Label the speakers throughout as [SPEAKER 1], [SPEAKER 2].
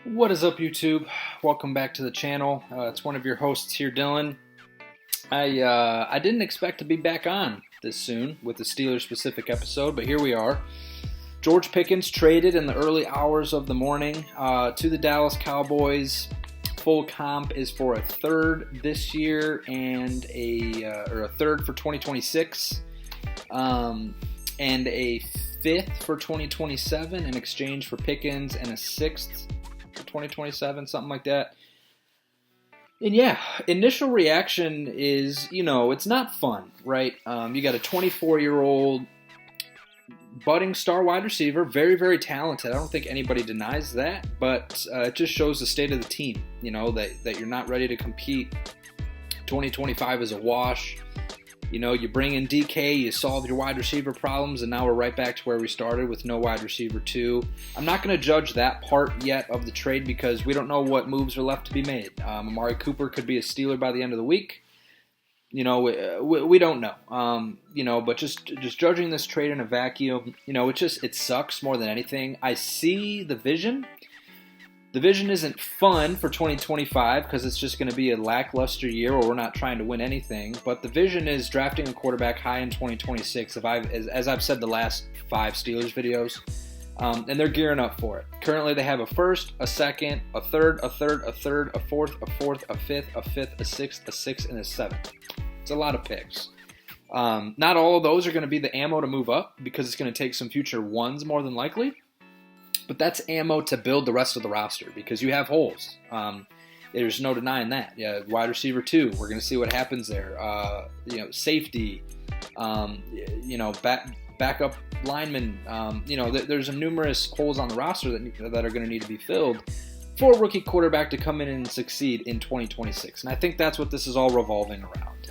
[SPEAKER 1] What is up, YouTube? Welcome back to the channel. It's one of your hosts here, Dillon. I didn't expect to be back on this soon with the Steelers-specific episode, but here we are. George Pickens traded in the early hours of the morning to the Dallas Cowboys. Full comp is for a third this year and a third for 2026, and a fifth for 2027 in exchange for Pickens and a sixth for 2027, something like that. And yeah, initial reaction is, it's not fun, right? You got a 24-year-old budding star wide receiver, very, very talented. I don't think anybody denies that, but it just shows the state of the team, that you're not ready to compete. 2025 is a wash. You bring in DK, you solve your wide receiver problems, and now we're right back to where we started with no wide receiver 2. I'm not going to judge that part yet of the trade because we don't know what moves are left to be made. Amari Cooper could be a Steeler by the end of the week. We don't know. But just judging this trade in a vacuum, it sucks more than anything. I see the vision. The vision isn't fun for 2025 because it's just going to be a lackluster year where we're not trying to win anything. But the vision is drafting a quarterback high in 2026, as I've said the last 5 Steelers videos, and they're gearing up for it. Currently, they have a first, a second, a third, a fourth, a fifth, a sixth, and a seventh. It's a lot of picks. Not all of those are going to be the ammo to move up because it's going to take some future ones more than likely. But that's ammo to build the rest of the roster because you have holes. There's no denying that. Yeah, wide receiver 2, we're going to see what happens there. Safety, backup linemen. There's numerous holes on the roster that are going to need to be filled for a rookie quarterback to come in and succeed in 2026. And I think that's what this is all revolving around.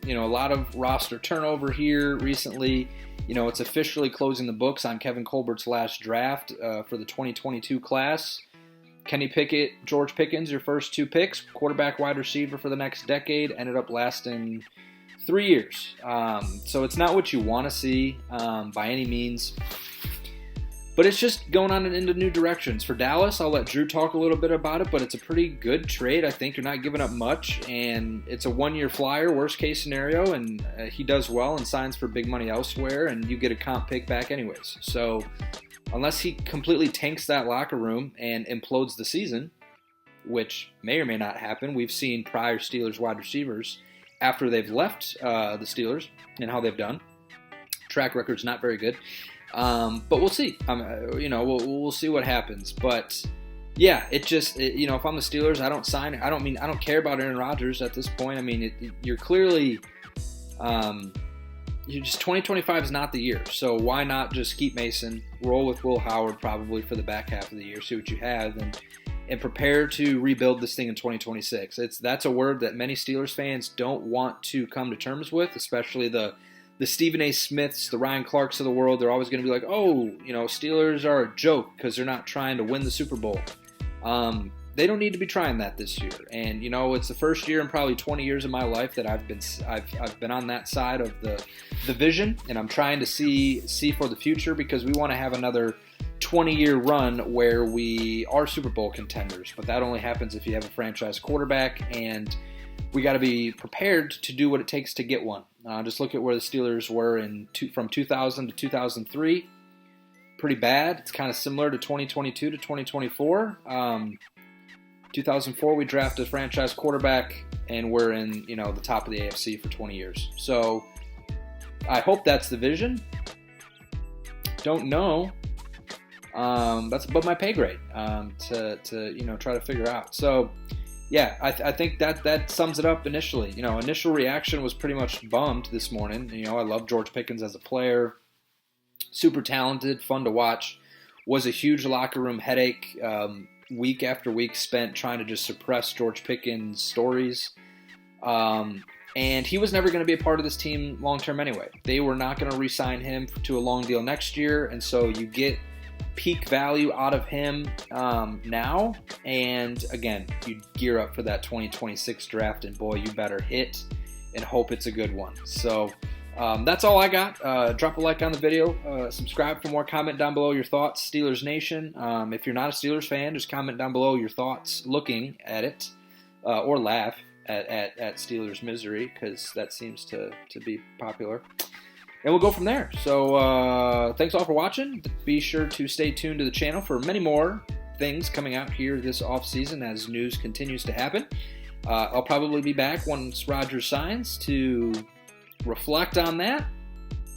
[SPEAKER 1] A lot of roster turnover here recently. It's officially closing the books on Kevin Colbert's last draft for the 2022 class. Kenny Pickett, George Pickens, your first 2 picks, quarterback, wide receiver for the next decade, ended up lasting 3 years. So it's not what you want to see by any means. But it's just going on into new directions. For Dallas, I'll let Drew talk a little bit about it, but it's a pretty good trade. I think you're not giving up much, and it's a 1-year flyer, worst case scenario, and he does well and signs for big money elsewhere, and you get a comp pick back anyways. So unless he completely tanks that locker room and implodes the season, which may or may not happen, we've seen prior Steelers wide receivers after they've left the Steelers and how they've done. Track record's not very good. But we'll see. We'll see what happens. But yeah, if I'm the Steelers, I don't sign. I don't care about Aaron Rodgers at this point. You're clearly, 2025 is not the year. So why not just keep Mason, roll with Will Howard probably for the back half of the year, see what you have, and prepare to rebuild this thing in 2026. That's a word that many Steelers fans don't want to come to terms with, especially the Stephen A. Smiths, the Ryan Clarks of the world. They're always going to be like, Steelers are a joke because they're not trying to win the Super Bowl. They don't need to be trying that this year. And, it's the first year in probably 20 years of my life that I've been on that side of the vision, and I'm trying to see for the future because we want to have another 20-year run where we are Super Bowl contenders. But that only happens if you have a franchise quarterback, and we got to be prepared to do what it takes to get one. Just look at where the Steelers were from 2000 to 2003. Pretty bad. It's kind of similar to 2022 to 2024. 2004, we drafted a franchise quarterback, and we're in the top of the AFC for 20 years. So I hope that's the vision. Don't know. That's above my pay grade to try to figure out. So. Yeah, I think that sums it up initially. Initial reaction was pretty much bummed this morning. I love George Pickens as a player. Super talented, fun to watch. Was a huge locker room headache week after week spent trying to just suppress George Pickens' stories. And he was never going to be a part of this team long-term anyway. They were not going to re-sign him to a long deal next year, and so you get peak value out of him now, and again, you gear up for that 2026 draft, and boy, you better hit and hope it's a good one. So That's all I got. Drop a like on the video. Subscribe for more. Comment down below your thoughts, Steelers Nation. If you're not a Steelers fan, just comment down below your thoughts looking at it, or laugh at Steelers misery, because that seems to be popular. And we'll go from there. So thanks all for watching. Be sure to stay tuned to the channel for many more things coming out here this offseason as news continues to happen. I'll probably be back once Rodgers signs to reflect on that,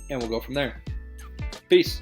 [SPEAKER 1] and we'll go from there. Peace.